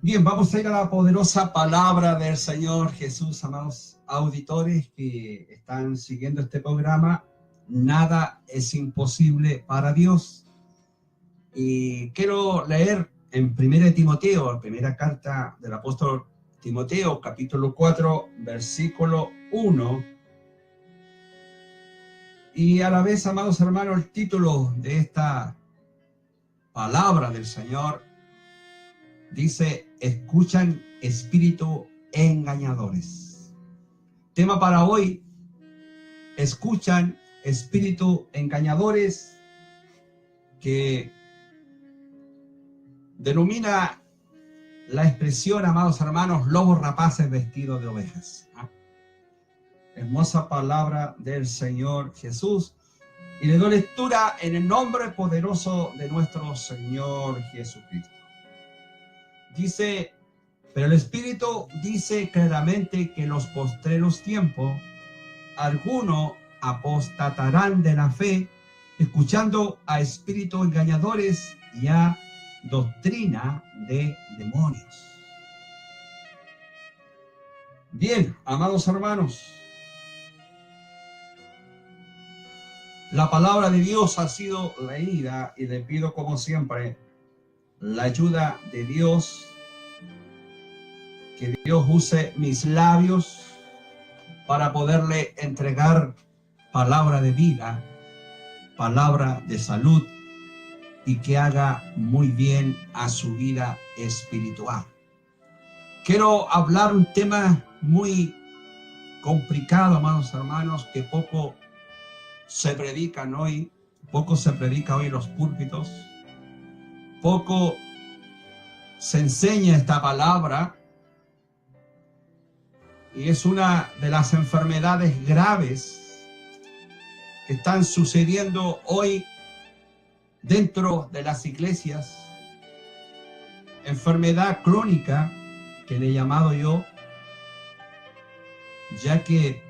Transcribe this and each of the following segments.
Bien, vamos a ir a la poderosa palabra del Señor Jesús, amados auditores que están siguiendo este programa. Nada es imposible para Dios. Y quiero leer en 1 Timoteo, la primera carta del apóstol Timoteo, capítulo 4, versículo 1. Y a la vez, amados hermanos, el título de esta palabra del Señor dice: escuchan espíritu engañadores. Tema para hoy: escuchan espíritu engañadores, que denomina la expresión, amados hermanos, lobos rapaces vestidos de ovejas. Hermosa palabra del Señor Jesús. Y le doy lectura en el nombre poderoso de nuestro Señor Jesucristo. Dice: pero el Espíritu dice claramente que en los postreros tiempos algunos apostatarán de la fe, escuchando a espíritus engañadores y a doctrina de demonios. Bien, amados hermanos, la palabra de Dios ha sido leída y le pido, como siempre, la ayuda de Dios, que Dios use mis labios para poderle entregar palabra de vida, palabra de salud, y que haga muy bien a su vida espiritual. Quiero hablar un tema muy complicado, amados hermanos, que poco se predica hoy en los púlpitos, poco se enseña esta palabra, y es una de las enfermedades graves que están sucediendo hoy dentro de las iglesias. Enfermedad crónica, que le he llamado yo, ya que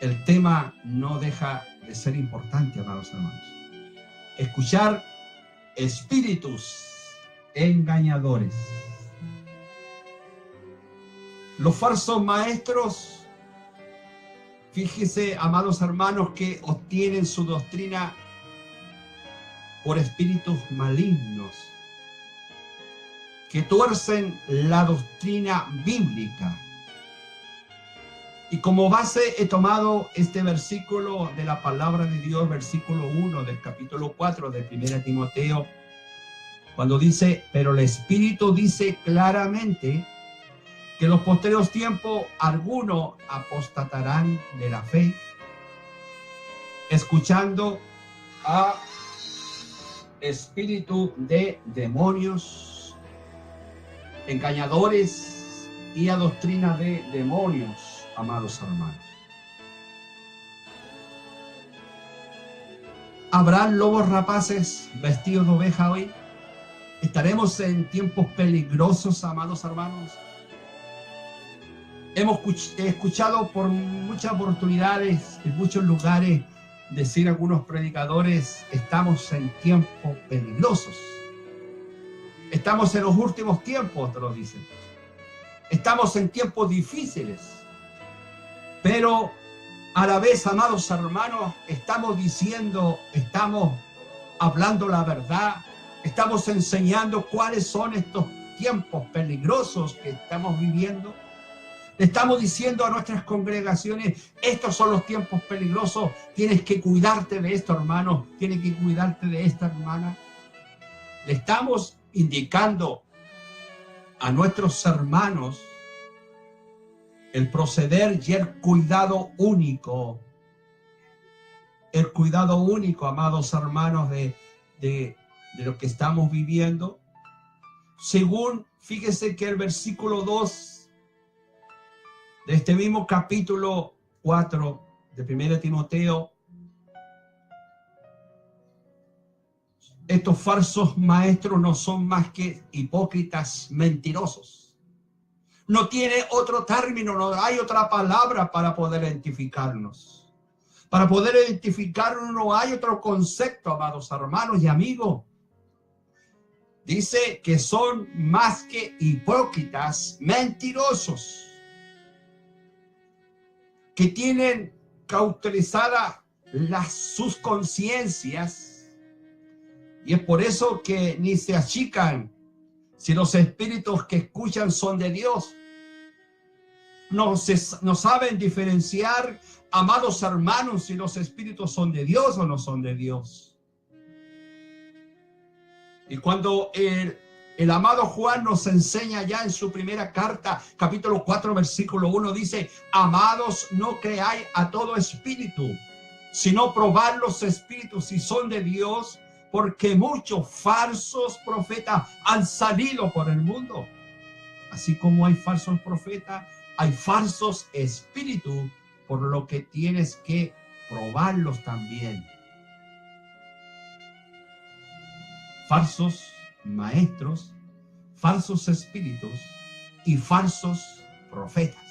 el tema no deja de ser importante, amados hermanos. Escuchar espíritus engañadores. Los falsos maestros, fíjese, amados hermanos, que obtienen su doctrina por espíritus malignos, que tuercen la doctrina bíblica. Y como base he tomado este versículo de la palabra de Dios, versículo 1 del capítulo 4 de 1 Timoteo, cuando dice: pero el Espíritu dice claramente que en los posteriores tiempos algunos apostatarán de la fe, escuchando a espíritu de demonios, engañadores y a doctrina de demonios, amados hermanos. ¿Habrán lobos rapaces vestidos de oveja hoy? ¿Estaremos en tiempos peligrosos, amados hermanos? Hemos escuchado por muchas oportunidades, en muchos lugares, decir algunos predicadores: estamos en tiempos peligrosos. Estamos en los últimos tiempos, otros dicen. Estamos en tiempos difíciles. Pero a la vez, amados hermanos, estamos diciendo, estamos hablando la verdad, estamos enseñando cuáles son estos tiempos peligrosos que estamos viviendo. Le estamos diciendo a nuestras congregaciones: estos son los tiempos peligrosos, tienes que cuidarte de esto, hermano, tienes que cuidarte de esta, hermana. Le estamos indicando a nuestros hermanos el proceder y el cuidado único, amados hermanos, de lo que estamos viviendo. Según, fíjese que el versículo 2 de este mismo capítulo 4 de 1 Timoteo, estos falsos maestros no son más que hipócritas mentirosos. No tiene otro término, no hay otra palabra para poder identificarnos. Para poder identificarnos no hay otro concepto, amados hermanos y amigos. Dice que son más que hipócritas, mentirosos, que tienen cauterizadas sus conciencias, y es por eso que ni se achican si los espíritus que escuchan son de Dios. No saben diferenciar, amados hermanos, si los espíritus son de Dios o no son de Dios. Y cuando el amado Juan nos enseña ya en su primera carta, capítulo 4, versículo 1, dice: amados, no creáis a todo espíritu, sino probad los espíritus si son de Dios, porque muchos falsos profetas han salido por el mundo. Así como hay falsos profetas, hay falsos espíritus, por lo que tienes que probarlos también. Falsos maestros, falsos espíritus y falsos profetas,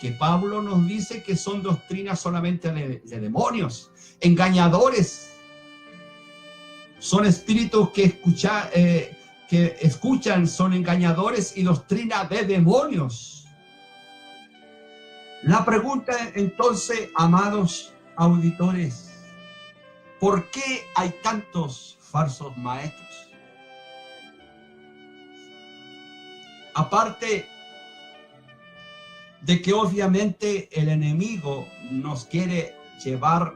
que Pablo nos dice que son doctrinas solamente de demonios, engañadores. Son espíritus que escuchan, son engañadores y doctrina de demonios. La pregunta entonces, amados auditores, ¿por qué hay tantos falsos maestros? Aparte de que obviamente el enemigo nos quiere llevar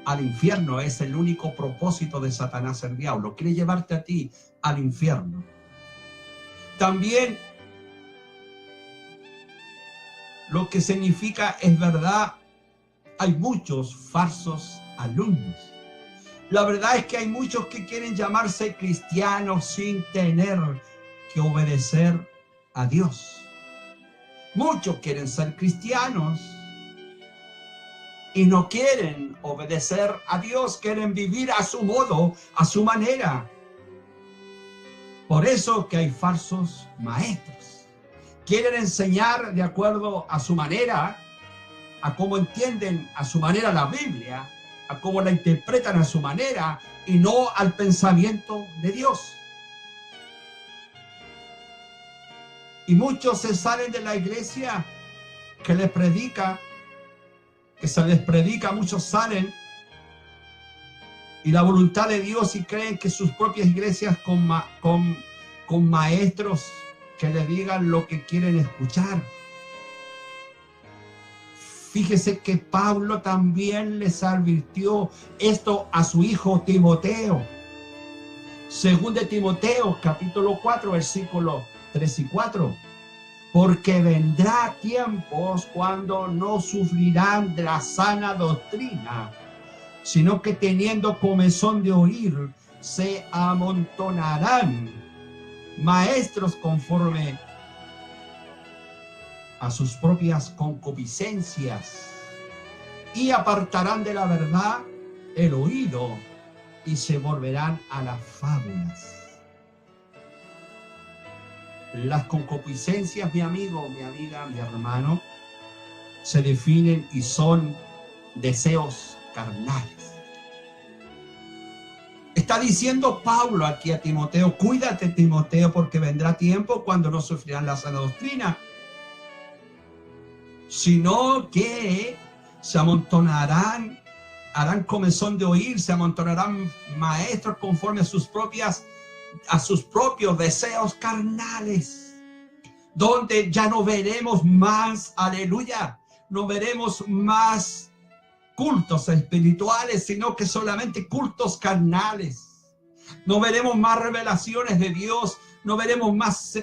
al infierno, es el único propósito de Satanás, el diablo, quiere llevarte a ti al infierno. También lo que significa es verdad, hay muchos falsos alumnos. La verdad es que hay muchos que quieren llamarse cristianos sin tener que obedecer a Dios. Muchos quieren ser cristianos y no quieren obedecer a Dios, quieren vivir a su modo, a su manera. Por eso que hay falsos maestros. Quieren enseñar de acuerdo a su manera, a cómo entienden a su manera la Biblia, a cómo la interpretan a su manera y no al pensamiento de Dios. Y muchos se salen de la iglesia que les predica, que se les predica, muchos salen y la voluntad de Dios y creen que sus propias iglesias con maestros que les digan lo que quieren escuchar. Fíjese que Pablo también les advirtió esto a su hijo Timoteo. Según de Timoteo, capítulo 4, versículos 3 y 4. Porque vendrá tiempos cuando no sufrirán de la sana doctrina, sino que teniendo comezón de oír, se amontonarán maestros conforme a sus propias concupiscencias, y apartarán de la verdad el oído y se volverán a las fábulas. Las concupiscencias, mi amigo, mi amiga, mi hermano, se definen y son deseos carnales. Está diciendo Pablo aquí a Timoteo: cuídate, Timoteo, porque vendrá tiempo cuando no sufrirán la sana doctrina, sino que se amontonarán, harán comezón de oír, se amontonarán maestros conforme a sus propios deseos carnales, donde ya no veremos más, aleluya, no veremos más cultos espirituales, sino que solamente cultos carnales. No veremos más revelaciones de Dios, no veremos más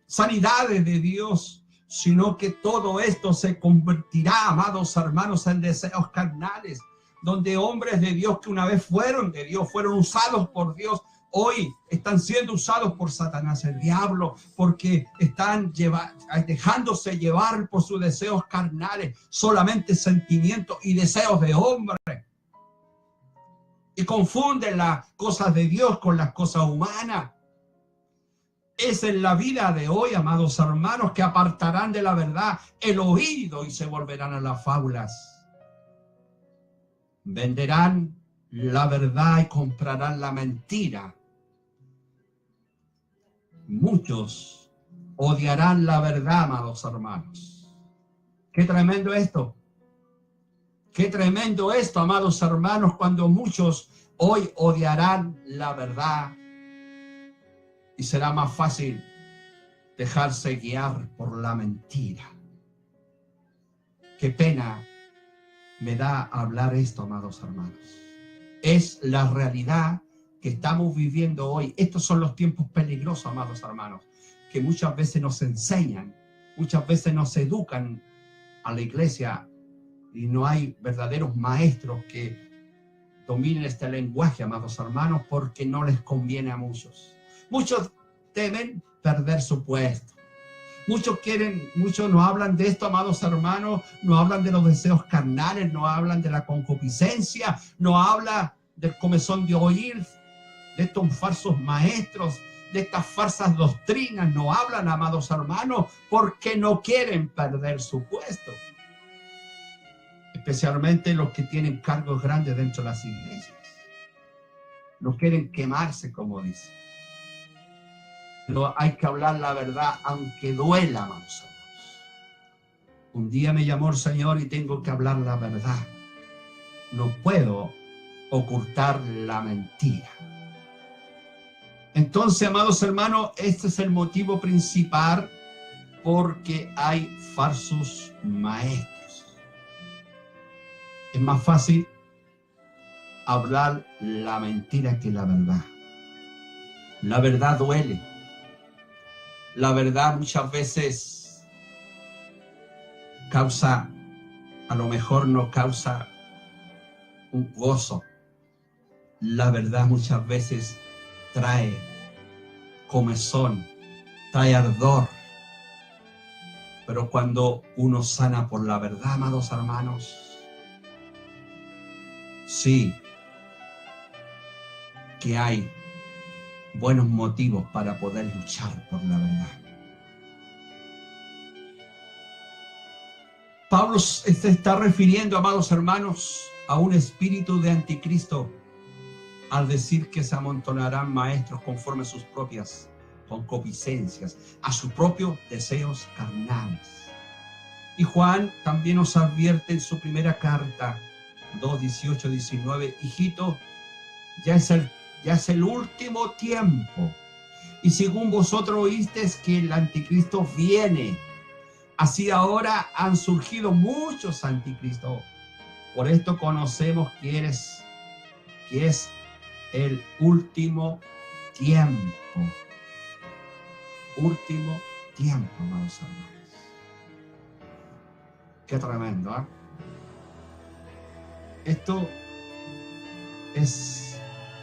sanidades de Dios, sino que todo esto se convertirá, amados hermanos, en deseos carnales, donde hombres de Dios que una vez fueron de Dios, fueron usados por Dios, hoy están siendo usados por Satanás, el diablo, porque están dejándose llevar por sus deseos carnales, solamente sentimientos y deseos de hombre. Y confunden las cosas de Dios con las cosas humanas. Es en la vida de hoy, amados hermanos, que apartarán de la verdad el oído y se volverán a las fábulas. Venderán la verdad y comprarán la mentira. muchos odiarán la verdad, amados hermanos. Qué tremendo esto. Qué tremendo esto, amados hermanos, cuando muchos hoy odiarán la verdad y será más fácil dejarse guiar por la mentira. Qué pena me da hablar esto, amados hermanos. Es la realidad que estamos viviendo hoy. Estos son los tiempos peligrosos, amados hermanos, que muchas veces nos enseñan, muchas veces nos educan a la iglesia y no hay verdaderos maestros que dominen este lenguaje, amados hermanos, porque no les conviene a muchos. Muchos temen perder su puesto. Muchos no hablan de esto, amados hermanos, no hablan de los deseos carnales, no hablan de la concupiscencia, no hablan del comezón de oír, de estos falsos maestros, de estas falsas doctrinas, no hablan, amados hermanos, porque no quieren perder su puesto. Especialmente los que tienen cargos grandes dentro de las iglesias. No quieren quemarse, como dice. Pero hay que hablar la verdad, aunque duela, amados hermanos. Un día me llamó el Señor y tengo que hablar la verdad. No puedo ocultar la mentira. Entonces, amados hermanos, este es el motivo principal porque hay falsos maestros. Es más fácil hablar la mentira que la verdad. La verdad duele. La verdad muchas veces causa, a lo mejor no causa un gozo. La verdad muchas veces trae comezón, trae ardor. Pero cuando uno sana por la verdad, amados hermanos, sí que hay buenos motivos para poder luchar por la verdad. Pablo se está refiriendo, amados hermanos, a un espíritu de anticristo al decir que se amontonarán maestros conforme a sus propias concupiscencias, a sus propios deseos carnales. Y Juan también nos advierte en su primera carta, 2:18-19, hijito, ya es el último tiempo. Y según vosotros oísteis que el anticristo viene, así ahora han surgido muchos anticristos. Por esto conocemos que es el último tiempo. Último tiempo, amados hermanos. Qué tremendo, ¿eh? Esto es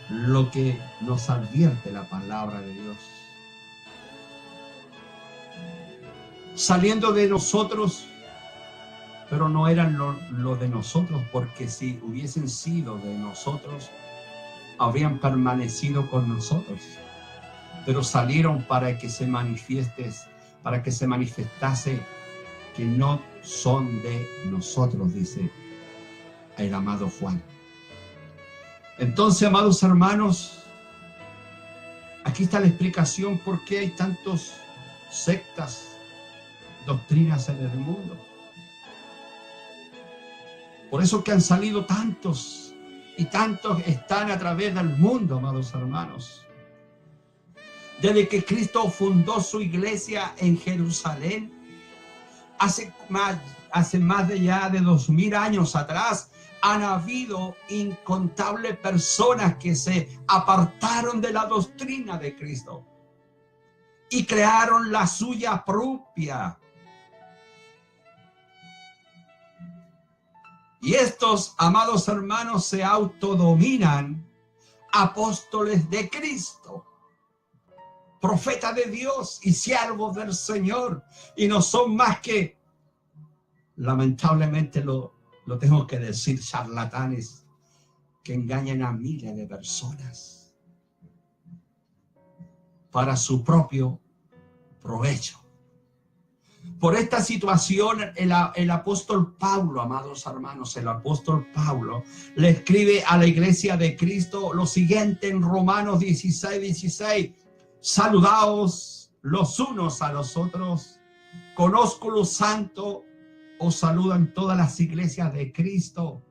lo que nos advierte la palabra de Dios. Saliendo de nosotros, pero no eran lo de nosotros, porque si hubiesen sido de nosotros, habrían permanecido con nosotros. Pero salieron para que se manifestase que no son de nosotros, dice el amado Juan. Entonces, amados hermanos, aquí está la explicación por qué hay tantos sectas, doctrinas en el mundo. Por eso que han salido tantos y tantos están a través del mundo, amados hermanos. Desde que Cristo fundó su iglesia en Jerusalén, hace más de ya de 2000 años atrás, han habido incontables personas que se apartaron de la doctrina de Cristo y crearon la suya propia. Y estos, amados hermanos, se autodominan apóstoles de Cristo, profetas de Dios y siervos del Señor, y no son más que, lamentablemente lo tengo que decir, charlatanes que engañan a miles de personas para su propio provecho. Por esta situación, el apóstol Pablo, amados hermanos, el apóstol Pablo le escribe a la iglesia de Cristo lo siguiente en Romanos 16:16. Saludaos los unos a los otros. Con ósculo santo os saludan todas las iglesias de Cristo.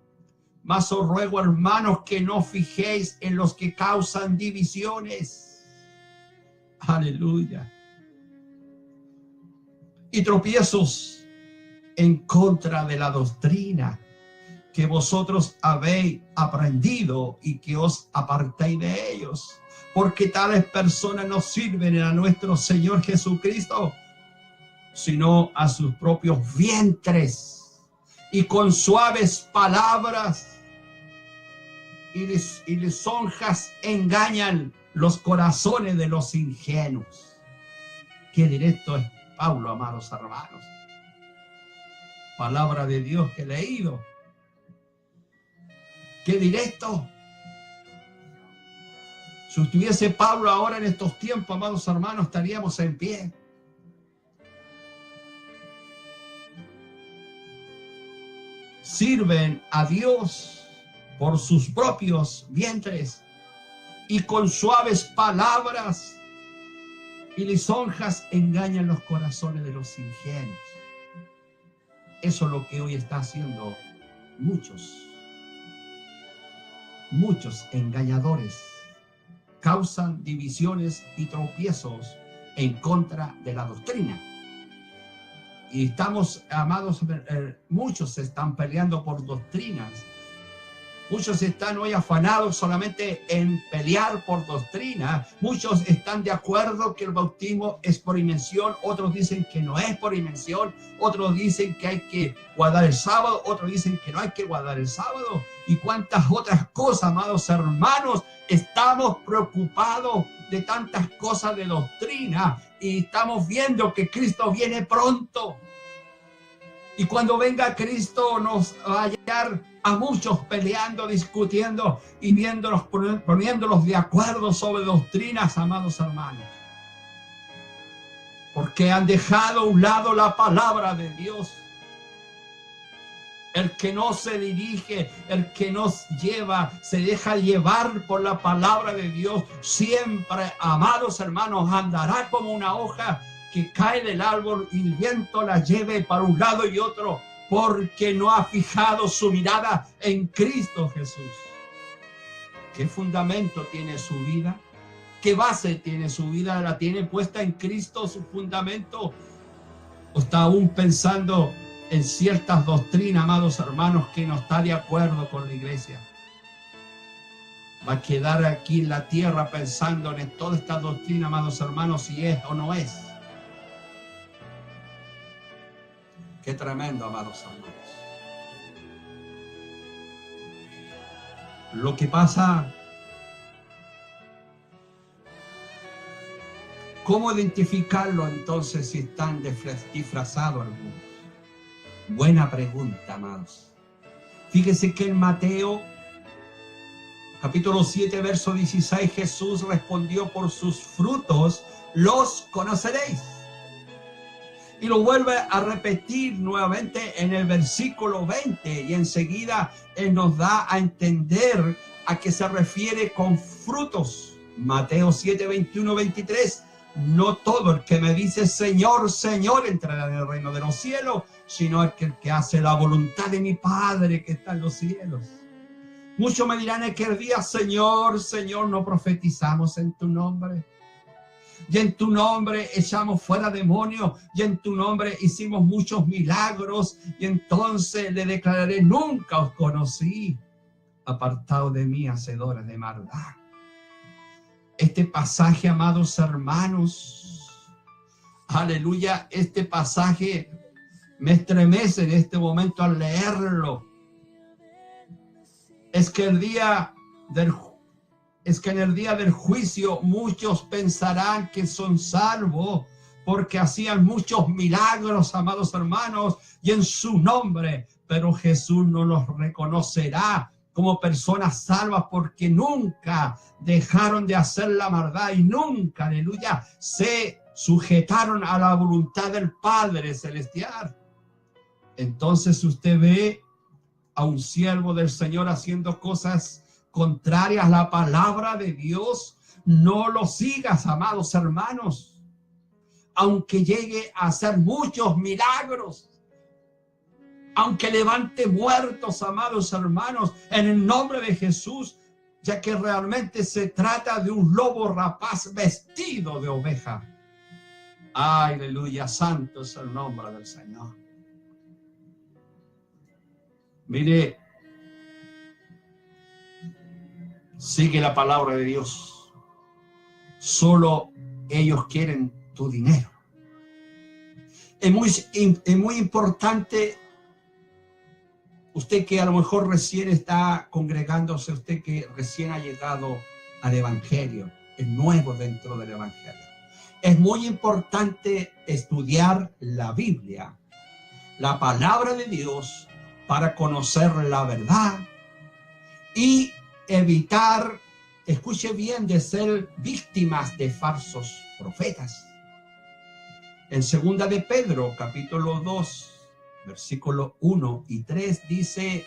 Mas os ruego, hermanos, que no fijéis en los que causan divisiones. Aleluya. Y tropiezos en contra de la doctrina que vosotros habéis aprendido y que os apartéis de ellos. Porque tales personas no sirven a nuestro Señor Jesucristo, sino a sus propios vientres, y con suaves palabras y lisonjas engañan los corazones de los ingenuos. Qué directo es Pablo, amados hermanos. Palabra de Dios que he leído. Qué directo. Si estuviese Pablo ahora en estos tiempos, amados hermanos, estaríamos en pie. Sirven a Dios por sus propios vientres y con suaves palabras y lisonjas engañan los corazones de los ingenuos. Eso es lo que hoy está haciendo muchos engañadores. Causan divisiones y tropiezos en contra de la doctrina. Y estamos, amados, muchos están peleando por doctrinas. Muchos están hoy afanados solamente en pelear por doctrina. Muchos están de acuerdo que el bautismo es por inmersión. Otros dicen que no es por inmersión. Otros dicen que hay que guardar el sábado. Otros dicen que no hay que guardar el sábado. Y cuántas otras cosas, amados hermanos. Estamos preocupados de tantas cosas de doctrina. Y estamos viendo que Cristo viene pronto. Y cuando venga Cristo nos va a hallar a muchos peleando, discutiendo y poniéndolos de acuerdo sobre doctrinas, amados hermanos. Porque han dejado a un lado la palabra de Dios. El que no se dirige, el que nos lleva, se deja llevar por la palabra de Dios, siempre, amados hermanos, andará como una hoja que cae del árbol y el viento la lleve para un lado y otro, porque no ha fijado su mirada en Cristo Jesús. ¿Qué fundamento tiene su vida? ¿Qué base tiene su vida? ¿La tiene puesta en Cristo su fundamento? ¿O está aún pensando en ciertas doctrinas, amados hermanos, que no está de acuerdo con la iglesia? Va a quedar aquí en la tierra pensando en toda esta doctrina, amados hermanos, si es o no es. Qué tremendo, amados hermanos. Lo que pasa, ¿cómo identificarlo entonces si están disfrazados algunos? Buena pregunta, amados. Fíjense que en Mateo, capítulo 7, verso 16, Jesús respondió: por sus frutos los conoceréis. Y lo vuelve a repetir nuevamente en el versículo 20. Y enseguida Él nos da a entender a qué se refiere con frutos. Mateo 7, 21, 23. No todo el que me dice Señor, Señor entrará en el reino de los cielos, sino el que hace la voluntad de mi Padre que está en los cielos. Muchos me dirán en aquel día: Señor, Señor, no profetizamos en tu nombre. Y en tu nombre echamos fuera demonios, y en tu nombre hicimos muchos milagros, y entonces le declararé: nunca os conocí, apartados de mí, hacedores de maldad. Este pasaje, amados hermanos, aleluya, este pasaje me estremece en este momento al leerlo. Es que en el día del juicio muchos pensarán que son salvos porque hacían muchos milagros, amados hermanos, y en su nombre, pero Jesús no los reconocerá como personas salvas porque nunca dejaron de hacer la maldad y nunca, aleluya, se sujetaron a la voluntad del Padre Celestial. Entonces usted ve a un siervo del Señor haciendo cosas contrarias a la palabra de Dios, No lo sigas, amados hermanos, aunque llegue a hacer muchos milagros, aunque levante muertos, amados hermanos, en el nombre de Jesús, ya que realmente se trata de un lobo rapaz vestido de oveja. Aleluya, santo es el nombre del Señor. Mire, sigue la palabra de Dios. Solo ellos quieren tu dinero. Es muy importante, usted que a lo mejor recién está congregándose, usted que recién ha llegado al Evangelio, es nuevo dentro del Evangelio. Es muy importante estudiar la Biblia, la palabra de Dios, para conocer la verdad y evitar, escuche bien, de ser víctimas de falsos profetas. En 2 de Pedro, capítulo 2, versículos 1 y 3, dice: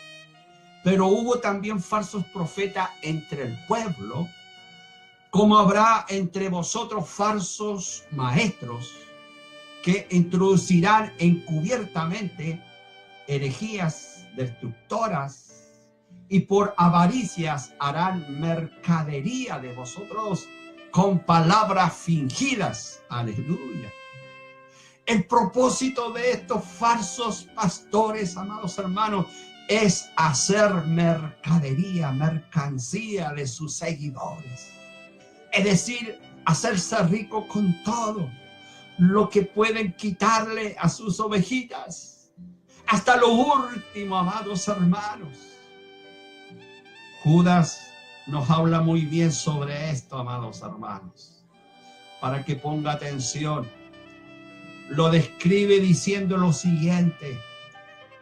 pero hubo también falsos profetas entre el pueblo, como habrá entre vosotros falsos maestros, que introducirán encubiertamente herejías destructoras, y por avaricias harán mercadería de vosotros con palabras fingidas. Aleluya. El propósito de estos falsos pastores, amados hermanos, es hacer mercancía de sus seguidores. Es decir, hacerse rico con todo lo que pueden quitarle a sus ovejitas. Hasta lo último, amados hermanos. Judas nos habla muy bien sobre esto, amados hermanos, para que ponga atención. Lo describe diciendo lo siguiente: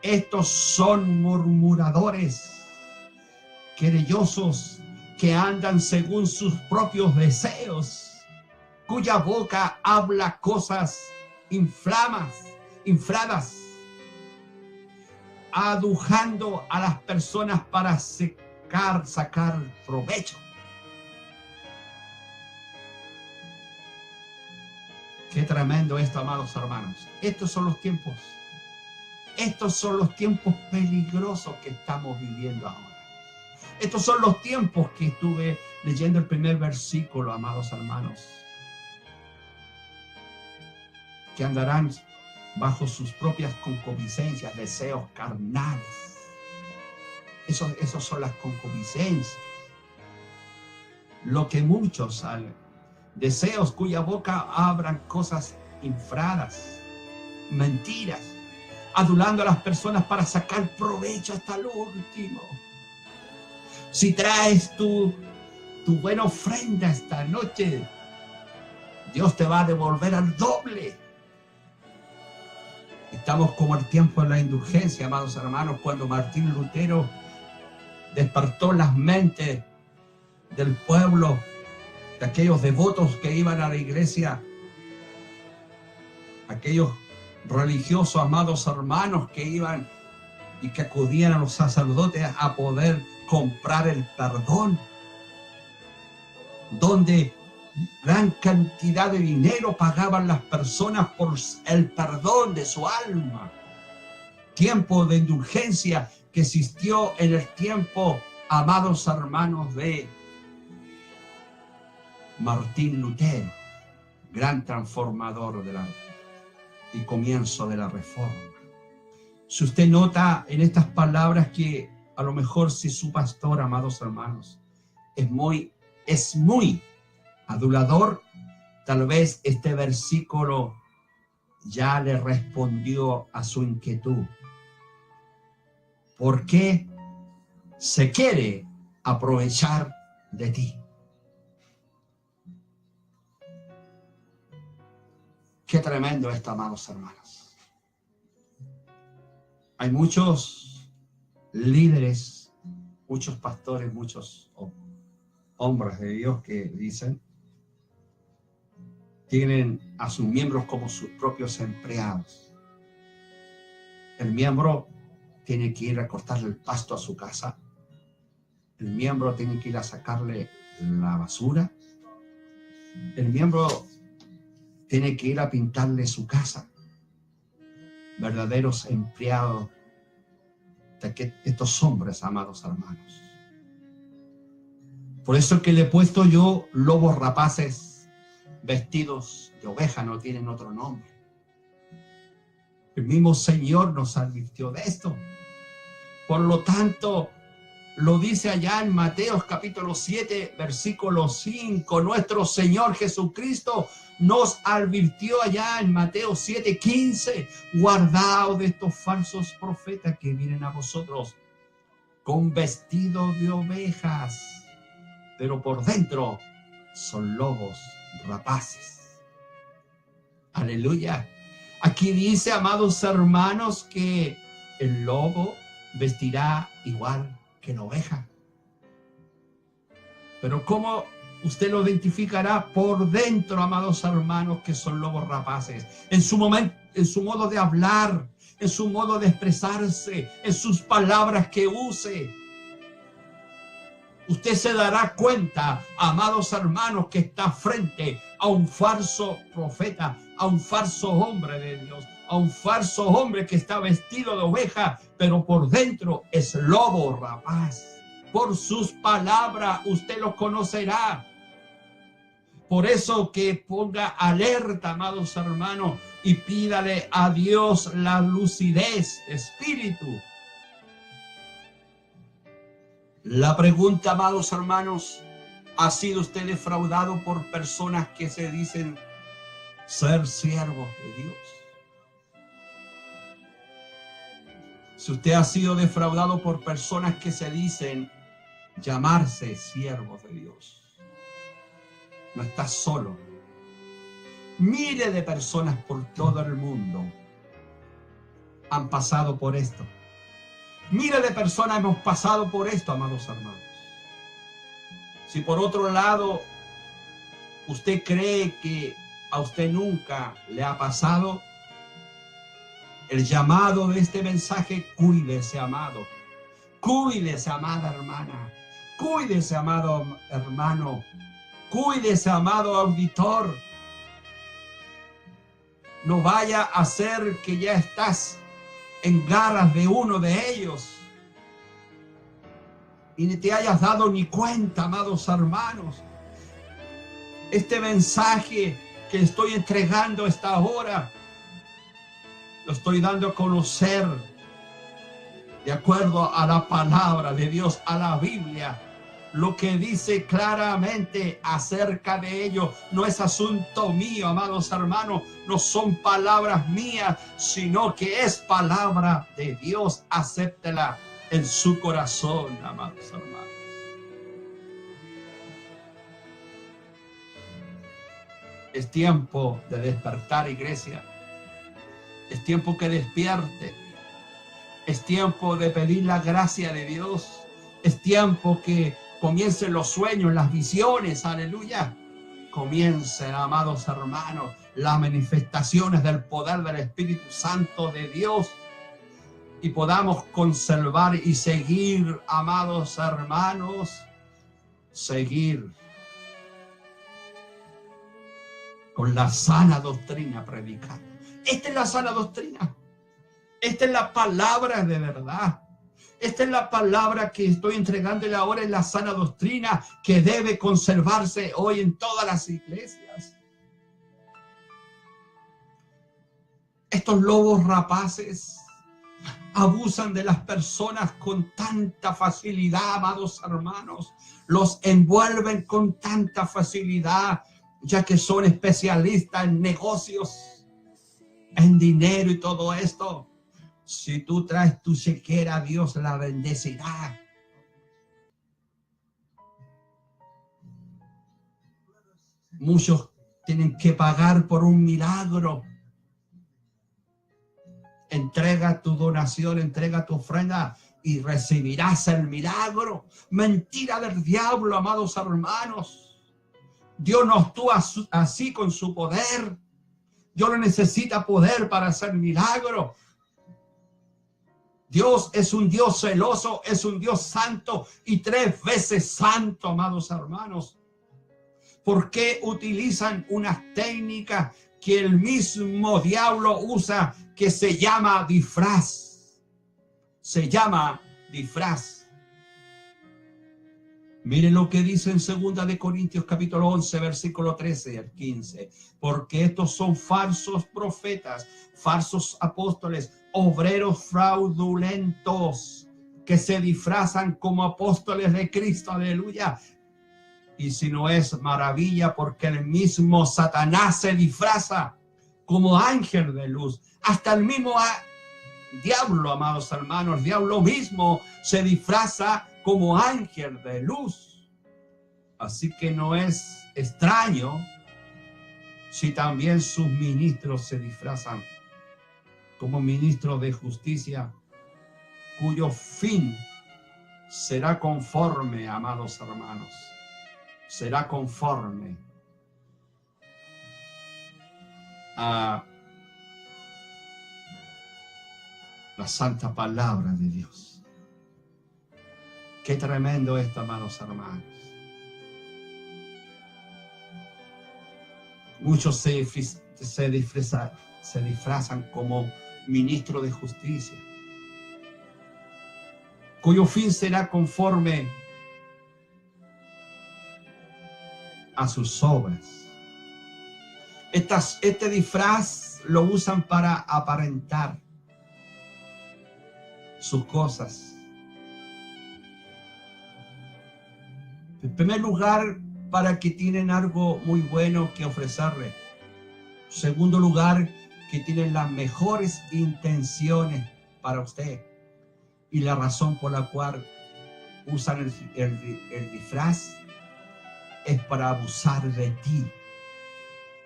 estos son murmuradores, querellosos, que andan según sus propios deseos, cuya boca habla cosas infladas, adujando a las personas para sacar provecho. Qué tremendo esto, amados hermanos. Estos son los tiempos peligrosos que estamos viviendo ahora. Estos son los tiempos que estuve leyendo el primer versículo, amados hermanos, que andarán bajo sus propias concupiscencias, deseos carnales. Esos son las concupiscencias. Lo que muchos salen. Deseos cuya boca abran cosas infladas, mentiras, adulando a las personas para sacar provecho hasta lo último. Si traes tu buena ofrenda esta noche, Dios te va a devolver al doble. Estamos como el tiempo de la indulgencia, amados hermanos, cuando Martín Lutero despertó las mentes del pueblo, de aquellos devotos que iban a la iglesia, aquellos religiosos, amados hermanos, que iban y que acudían a los sacerdotes a poder comprar el perdón, donde gran cantidad de dinero pagaban las personas por el perdón de su alma. Tiempo de indulgencia que existió en el tiempo, amados hermanos, de Martín Lutero, gran transformador y comienzo de la Reforma. Si usted nota en estas palabras que a lo mejor si su pastor, amados hermanos, es muy adulador, tal vez este versículo ya le respondió a su inquietud. ¿Por qué se quiere aprovechar de ti? Qué tremendo esto, amados hermanos. Hay muchos líderes, muchos pastores, muchos hombres de Dios que dicen, tienen a sus miembros como sus propios empleados. El miembro tiene que ir a cortarle el pasto a su casa. El miembro tiene que ir a sacarle la basura. el miembro tiene que ir a pintarle su casa. Verdaderos empleados de estos hombres, amados hermanos. Por eso que le he puesto yo lobos rapaces vestidos de oveja, no tienen otro nombre. El mismo Señor nos advirtió de esto. Por lo tanto, lo dice allá en Mateo capítulo 7, versículo 5. Nuestro Señor Jesucristo nos advirtió allá en Mateo 7, 15. Guardaos de estos falsos profetas que vienen a vosotros con vestido de ovejas, pero por dentro son lobos rapaces. Aleluya. Aquí dice, amados hermanos, que el lobo vestirá igual que la oveja. Pero ¿cómo usted lo identificará? Por dentro, amados hermanos, que son lobos rapaces. En su modo de hablar, en su modo de expresarse, en sus palabras que use. Usted se dará cuenta, amados hermanos, que está frente a un falso profeta, a un falso hombre de Dios, a un falso hombre que está vestido de oveja, pero por dentro es lobo rapaz. Por sus palabras usted lo conocerá. Por eso que ponga alerta, amados hermanos, y pídale a Dios la lucidez de espíritu. La pregunta, amados hermanos, ¿ha sido usted defraudado por personas que se dicen ser siervos de Dios? Si usted ha sido defraudado por personas que se dicen llamarse siervos de Dios, no está solo. Miles de personas por todo el mundo han pasado por esto. Miles de personas hemos pasado por esto, amados hermanos. Si por otro lado usted cree que a usted nunca le ha pasado, el llamado de este mensaje: cuídese, amado. Cuídese, amada hermana. Cuídese, amado hermano. Cuídese, amado auditor. No vaya a ser que ya estás en garras de uno de ellos y ni te hayas dado ni cuenta, amados hermanos. Este mensaje que estoy entregando a esta hora lo estoy dando a conocer de acuerdo a la palabra de Dios, a la Biblia. Lo que dice claramente acerca de ello no es asunto mío, amados hermanos, no son palabras mías, sino que es palabra de Dios. Acéptela en su corazón, amados hermanos. Es tiempo de despertar, iglesia. Es tiempo que despierte. Es tiempo de pedir la gracia de Dios. Es tiempo que comiencen los sueños, las visiones, aleluya. Comiencen, amados hermanos, las manifestaciones del poder del Espíritu Santo de Dios. Y podamos conservar y seguir, amados hermanos, seguir con la sana doctrina predicada. Esta es la sana doctrina. Esta es la palabra de verdad. Esta es la palabra que estoy entregándole ahora, en la sana doctrina que debe conservarse hoy en todas las iglesias. Estos lobos rapaces abusan de las personas con tanta facilidad, amados hermanos. Los envuelven con tanta facilidad, ya que son especialistas en negocios, en dinero y todo esto. Si tú traes tu chequera, Dios la bendecirá. Muchos tienen que pagar por un milagro. Entrega tu donación, entrega tu ofrenda y recibirás el milagro. Mentira del diablo, amados hermanos. Dios no actúa así con su poder. Dios no necesita poder para hacer milagro. Dios es un Dios celoso, es un Dios santo y 3 veces santo, amados hermanos. ¿Por qué utilizan unas técnicas que el mismo diablo usa, que se llama disfraz? Se llama disfraz. Miren lo que dice en 2 de Corintios capítulo 11, versículo 13 al 15. Porque estos son falsos profetas, falsos apóstoles, obreros fraudulentos, que se disfrazan como apóstoles de Cristo. Aleluya. Y si no es maravilla, porque el mismo Satanás se disfraza como ángel de luz. Hasta el mismo diablo, amados hermanos, el diablo mismo se disfraza como ángel de luz. Así que no es extraño si también sus ministros se disfrazan como ministros de justicia, cuyo fin será conforme, amados hermanos, será conforme a la santa palabra de Dios. Qué tremendo esto, amados hermanos. Muchos se disfrazan como ministros de justicia, cuyo fin será conforme a sus obras. Este disfraz lo usan para aparentar sus cosas. En primer lugar, para que tienen algo muy bueno que ofrecerle. En segundo lugar, que tienen las mejores intenciones para usted. Y la razón por la cual usan el disfraz es para abusar de ti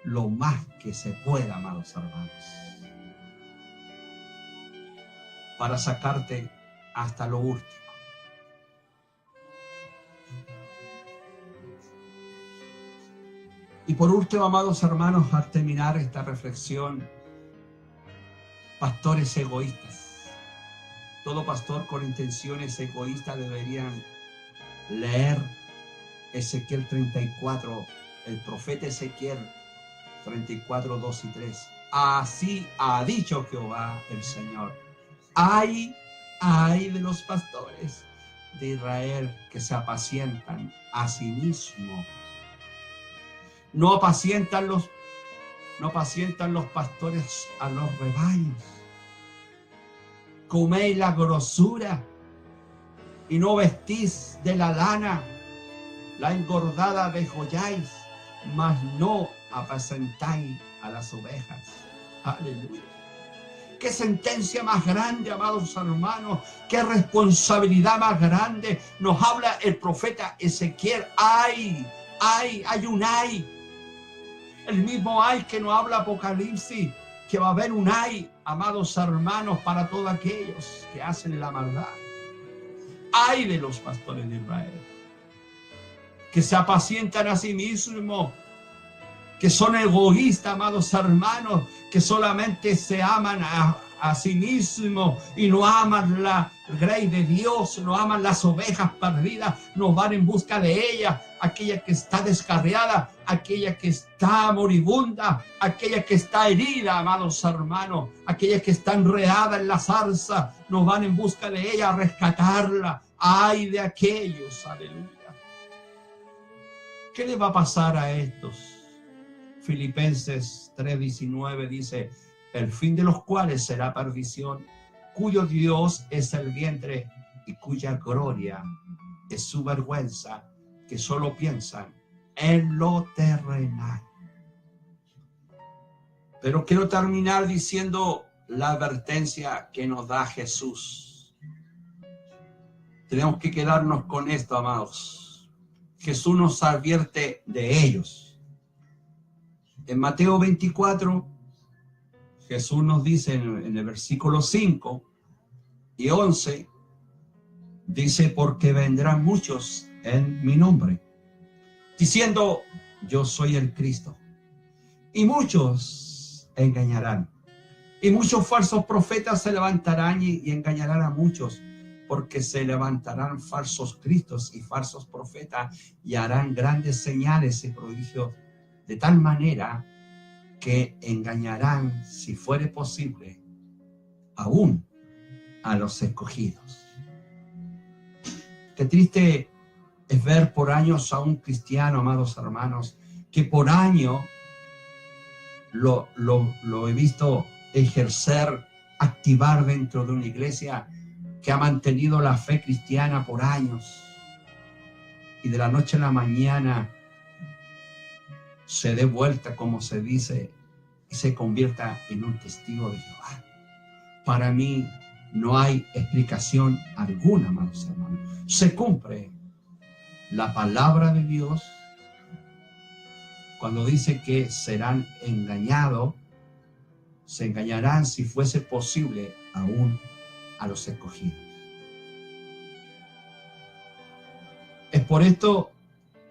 lo más que se pueda, amados hermanos. Para sacarte hasta lo último. Y por último, amados hermanos, al terminar esta reflexión, pastores egoístas. Todo pastor con intenciones egoístas deberían leer Ezequiel 34, el profeta Ezequiel 34, 2 y 3. Así ha dicho Jehová el Señor. Ay de los pastores de Israel que se apacientan a sí mismos. No apacientan los pastores a los rebaños. Coméis la grosura y no vestís de la lana, la engordada degolláis, mas no apacentáis a las ovejas. Aleluya. Qué sentencia más grande, amados hermanos, qué responsabilidad más grande nos habla el profeta Ezequiel. Hay un ay. El mismo ay que nos habla Apocalipsis, que va a haber un ay, amados hermanos, para todos aquellos que hacen la maldad. Ay de los pastores de Israel, que se apacientan a sí mismos, que son egoístas, amados hermanos, que solamente se aman a sí mismos y no aman la grey de Dios, no aman las ovejas perdidas, no van en busca de ellas, aquella que está descarriada, aquella que está moribunda, aquella que está herida, amados hermanos, aquella que está enredada en la zarza, no van en busca de ella a rescatarla. Ay de aquellos, aleluya. ¿Qué le va a pasar a estos? Filipenses 3:19 dice: el fin de los cuales será perdición, cuyo Dios es el vientre y cuya gloria es su vergüenza, que solo piensan en lo terrenal. Pero quiero terminar diciendo la advertencia que nos da Jesús. Tenemos que quedarnos con esto, amados. Jesús nos advierte de ellos. En Mateo 24, Jesús nos dice en el versículo 5 y 11, dice: porque vendrán muchos en mi nombre, diciendo: yo soy el Cristo. Y muchos engañarán. Y muchos falsos profetas se levantarán y engañarán a muchos. porque se levantarán falsos cristos y falsos profetas y harán grandes señales y prodigios, de tal manera que engañarán, si fuere posible, aún a los escogidos. Qué triste es ver por años a un cristiano, amados hermanos, que por años lo he visto ejercer, activar dentro de una iglesia que ha mantenido la fe cristiana por años, y de la noche a la mañana se dé vuelta, como se dice, y se convierta en un testigo de Jehová. Para mí no hay explicación alguna, amados hermanos. Se cumple la palabra de Dios cuando dice que serán engañados, se engañarán, si fuese posible, aún a los escogidos. Es por esto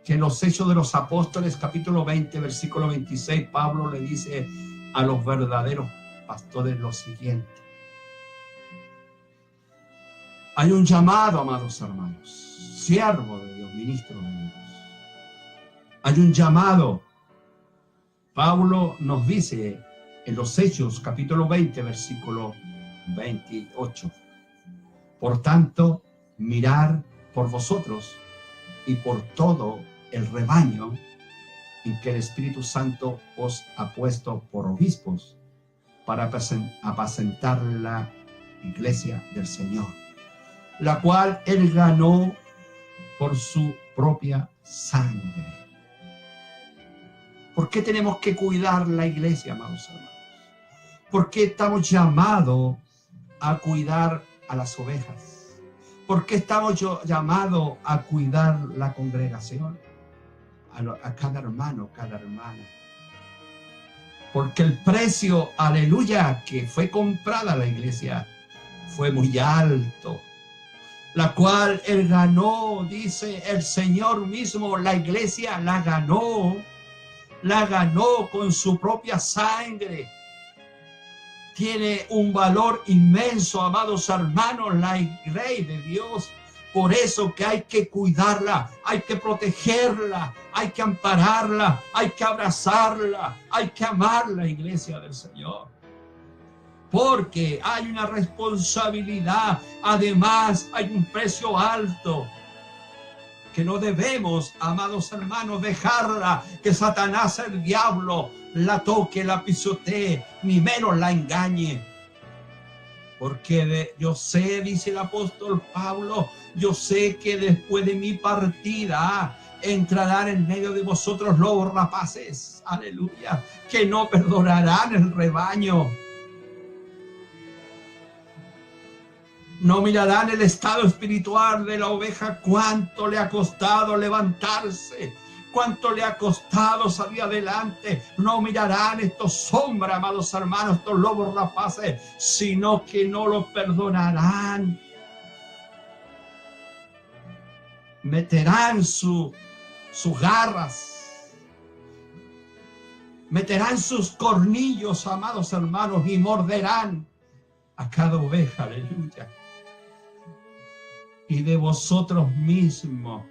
que en los Hechos de los Apóstoles, capítulo 20, versículo 26, Pablo le dice a los verdaderos pastores lo siguiente: hay un llamado, amados hermanos, siervo de Dios, ministro de Dios. Hay un llamado. Pablo nos dice en los Hechos, capítulo 20, versículo 28. Por tanto, mirad por vosotros y por todo el rebaño en que el Espíritu Santo os ha puesto por obispos para apacentar la iglesia del Señor, la cual él ganó por su propia sangre. ¿Por qué tenemos que cuidar la iglesia, amados hermanos? ¿Por qué estamos llamados a cuidar a las ovejas? ¿Por qué estamos llamados a cuidar la congregación? A cada hermano, cada hermana. Porque el precio, aleluya, que fue comprada la iglesia fue muy alto, la cual él ganó, dice el Señor mismo, la iglesia la ganó con su propia sangre. Tiene un valor inmenso, amados hermanos, la Grey de Dios. Por eso que hay que cuidarla, hay que protegerla, hay que ampararla, hay que abrazarla, hay que amar la iglesia del Señor. Porque hay una responsabilidad, además hay un precio alto, que no debemos, amados hermanos, dejarla, que Satanás, el diablo, la toque, la pisotee, ni menos la engañe. Porque yo sé, dice el apóstol Pablo, yo sé que después de mi partida entrarán en medio de vosotros lobos rapaces, aleluya, que no perdonarán el rebaño. No mirarán el estado espiritual de la oveja, cuánto le ha costado levantarse, cuánto le ha costado salir adelante. No mirarán estos sombras, amados hermanos, estos lobos rapaces, sino que no lo perdonarán. Meterán sus garras, meterán sus cornillos, amados hermanos, y morderán a cada oveja, aleluya. Y de vosotros mismos,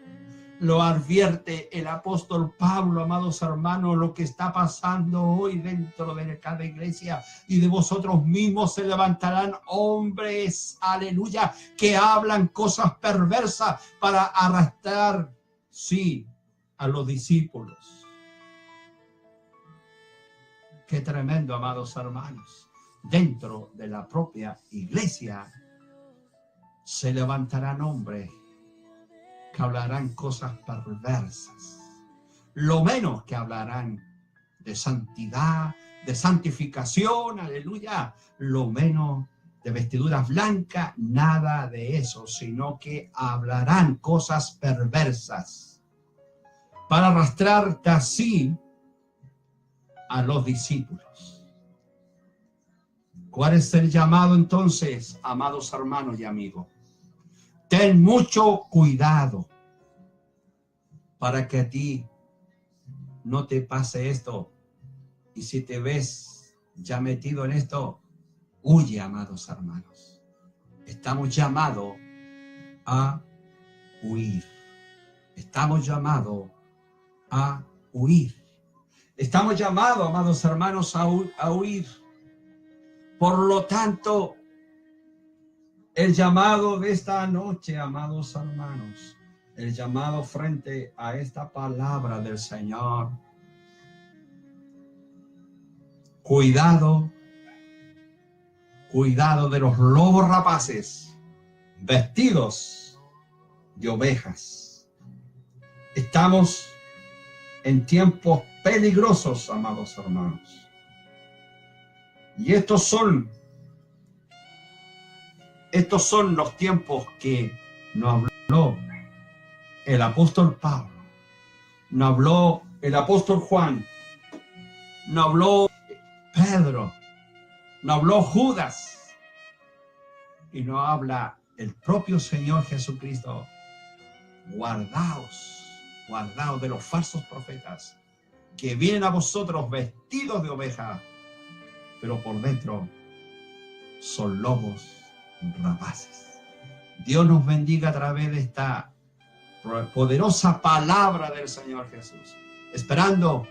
lo advierte el apóstol Pablo, amados hermanos, lo que está pasando hoy dentro de cada iglesia. Y de vosotros mismos se levantarán hombres, aleluya, que hablan cosas perversas para arrastrar, sí, a los discípulos. Qué tremendo, amados hermanos. Dentro de la propia iglesia se levantarán hombres que hablarán cosas perversas. Lo menos que hablarán de santidad, de santificación, aleluya. Lo menos de vestiduras blancas, nada de eso, sino que hablarán cosas perversas para arrastrarte así a los discípulos. ¿Cuál es el llamado entonces, amados hermanos y amigos? Ten mucho cuidado para que a ti no te pase esto. Y si te ves ya metido en esto, huye, amados hermanos. Estamos llamados a huir. Estamos llamados a huir. Estamos llamados, amados hermanos, a huir. Por lo tanto, el llamado de esta noche, amados hermanos, el llamado frente a esta palabra del Señor. Cuidado, cuidado de los lobos rapaces vestidos de ovejas. Estamos en tiempos peligrosos, amados hermanos. Y estos son los tiempos que nos habló el apóstol Pablo, nos habló el apóstol Juan, nos habló Pedro, nos habló Judas y nos habla el propio Señor Jesucristo. Guardaos de los falsos profetas que vienen a vosotros vestidos de oveja, pero por dentro son lobos rapaces. Dios nos bendiga a través de esta poderosa palabra del Señor Jesús, esperando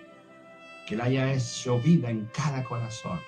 que la haya hecho vida en cada corazón.